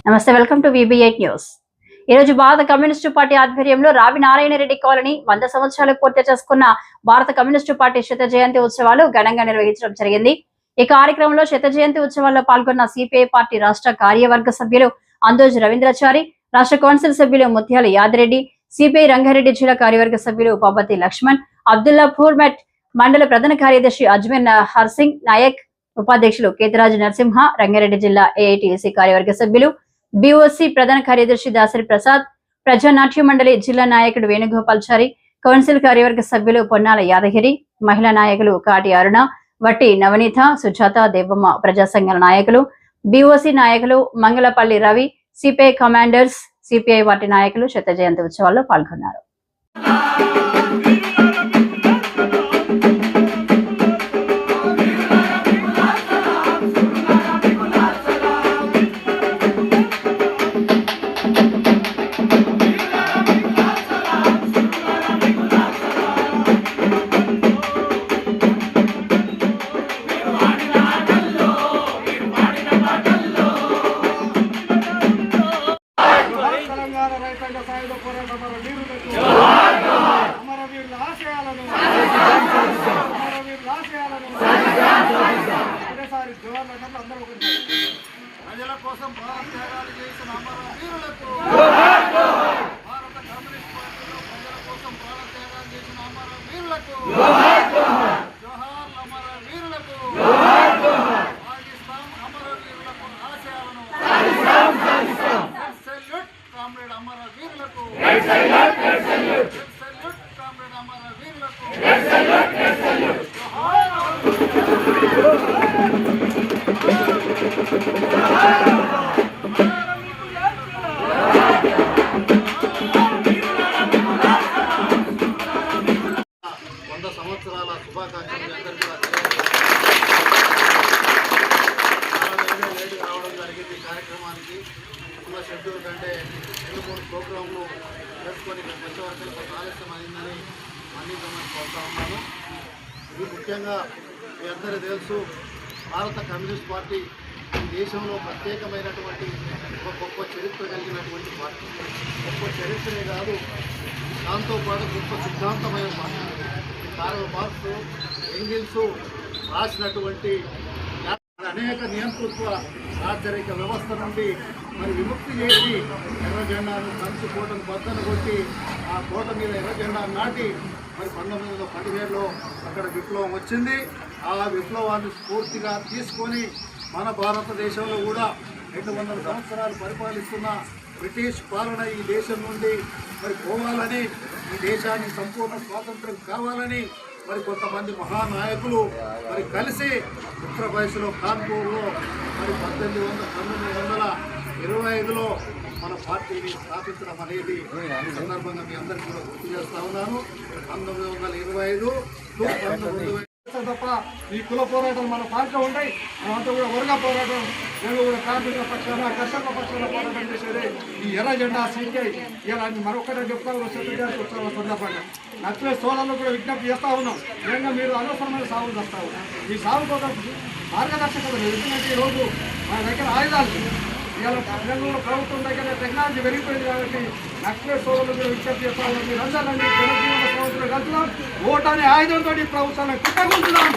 నమస్తే, welcome to VB8 news. ఈ రోజు భారత కమ్యూనిస్టు పార్టీ ఆధ్వర్యంలో రావి నారాయణ రెడ్డి కాలనీ 100 సంవత్సరాలు పూర్తి చేసుకున్న భారత కమ్యూనిస్టు పార్టీ శత జయంతి ఉత్సవాలు ఘనంగా నిర్వహించడం జరిగింది. ఈ కార్యక్రమంలో శత జయంతి ఉత్సవాల్లో పాల్గొన్న సిపిఐ పార్టీ రాష్ట్ర కార్యవర్గ సభ్యులు అందోజ్ రవీంద్రచారి, రాష్ట్ర కౌన్సిల్ సభ్యులు ముత్యాల యాదిరెడ్డి, సిపిఐ రంగారెడ్డి జిల్లా కార్యవర్గ సభ్యులు ఉపాపతి లక్ష్మణ్, అబ్దుల్లాపూర్ మెట్ మండల ప్రధాన కార్యదర్శి అజ్మీర్ హర్సింగ్ నాయక్, ఉపాధ్యక్షులు కేతరాజు నరసింహ, రంగారెడ్డి జిల్లా ఏఐటిసి కార్యవర్గ సభ్యులు బిఓసి ప్రధాన కార్యదర్శి దాసరి ప్రసాద్, ప్రజానాట్య మండలి జిల్లా నాయకుడు వేణుగోపాల్చారి, కౌన్సిల్ కార్యవర్గ సభ్యులు పొన్నాల యాదగిరి, మహిళా నాయకులు కాటి అరుణ, వట్టి నవనీత, సుజాత, దేవమ్మ, ప్రజా సంఘాల నాయకులు, బిఓసి నాయకులు Mangalpalli Ravi, CPI commanders, CPI party నాయకులు శత జయంతి ఉత్సవాల్లో పాల్గొన్నారు. ప్రజల కోసం భారత త్యాగాలు చేసిన అమరవీరులకు, భారత కమ్యూనిస్ట్ పార్టీలో ప్రజల కోసం ప్రాణ త్యాగాలు చేసిన అమరవీరులకు, జోహార్ అమరవీరులకు, పాకిస్తాన్ అమరవీరులకు ఆశయాలను, సెల్యూట్ కామ్రేడ్ అమరవీరులకు, సెల్యూట్ కామ్రేడ్ అమరవీరులకు, సంవత్సరాల శుభాకాంక్షలు అందరికీ లేట్ రావడం జరిగింది. ఈ కార్యక్రమానికి ఉన్న షెడ్యూల్ కంటే 2-3 ప్రోగ్రాంలు చేసుకొని వచ్చే వరకు కొంత ఆలస్యం అయిందని అన్ని కోరుతా ఉన్నాను. ఇది ముఖ్యంగా మీ అందరికీ తెలుసు, భారత కమ్యూనిస్ట్ పార్టీ ఈ దేశంలో ప్రత్యేకమైనటువంటి ఒక గొప్ప చరిత్ర కలిగినటువంటి పార్టీ. గొప్ప చరిత్రే కాదు, దాంతోపాటు గొప్ప సిద్ధాంతమైన పార్టీ. కార్ల్ మార్క్స్, ఎంగిల్స్ రాసినటువంటి అనేక నియంతృత్వ రాచరిక వ్యవస్థ నుండి మరి విముక్తి చేసి ఎర్ర జెండాను కంచు కోటను బద్దను కొట్టి ఆ కోట మీద ఎర్ర జెండా నాటి మరి 1917లో అక్కడ విప్లవం వచ్చింది. ఆ విప్లవాన్ని స్ఫూర్తిగా తీసుకొని మన భారతదేశంలో కూడా 200 సంవత్సరాలు పరిపాలిస్తున్న బ్రిటిష్ పాలన ఈ దేశం నుండి మరి పోవాలని, ఈ దేశానికి సంపూర్ణ స్వాతంత్రం కావాలని మరి కొంతమంది మహానాయకులు మరి కలిసి ఉత్తరప్రదేశ్లో కాన్పూర్లో మరి 1925లో మన పార్టీని స్థాపించడం అనేది ఈ సందర్భంగా మీ అందరికీ కూడా గుర్తు చేస్తా ఉన్నాను. 1925 తప్ప ఈ కుల పోరాటం మన పార్టీలో ఉంటాయి. మనమంతా కూడా వర్గ పోరాటం, నేను కూడా కార్మిక పక్షాన కర్షక పక్షాన పోరాటం చేసేది ఈ ఎర్ర జెండా సీకే. ఇలా మరొకటే చెప్తాను, ఉత్సవాల సందర్భంగా నచ్చలే సోదరులు కూడా విజ్ఞప్తి చేస్తూ ఉన్నాం. నిజంగా మీరు అనవసరమైన సాగులు చేస్తూ ఉన్నాం. ఈ సాగు కోసం మార్గదర్శకత ఎందుకంటే ఈరోజు మన దగ్గర ఆయుధాలు ఇవాళ తెలంగాణ ప్రభుత్వం దగ్గర టెక్నాలజీ పెరిగిపోయింది కాబట్టి నక్సలైట్ సోదరులు కూడా విజ్ఞప్తి చేస్తా ఉన్నాం. మీరు అందరూ జనజీవన సంవత్సరం కలుతున్నాం, ఓటు అనే ఆయుధంతో ఈ ప్రభుత్వాన్ని కుట్టకుంటున్నాం.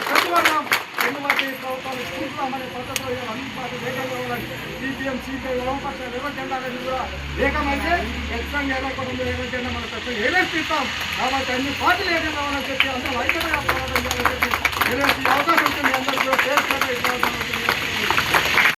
ప్రతివర్గం ఎన్నుమతి ప్రభుత్వాన్ని చూస్తామనే పద్ధతిలో అన్ని పార్టీలు ఏకంగా ఉండాలి. సిపిఎం, సిపిఐ, వామపక్ష ఎర్ర జెండాలని కూడా ఏకమైతే ఖచ్చితంగా ఎర్రకుండా ఎర్ర జెండా మనం ఖచ్చితంగా ఏలేస్తాం. కాబట్టి అన్ని పార్టీలు ఏకంగా ఉండాలని చెప్పి అందరూ ఐక్యంగా పోరాటం చేయాలని చెప్పి అవకాశం ఉంటుంది. అందరూ కూడా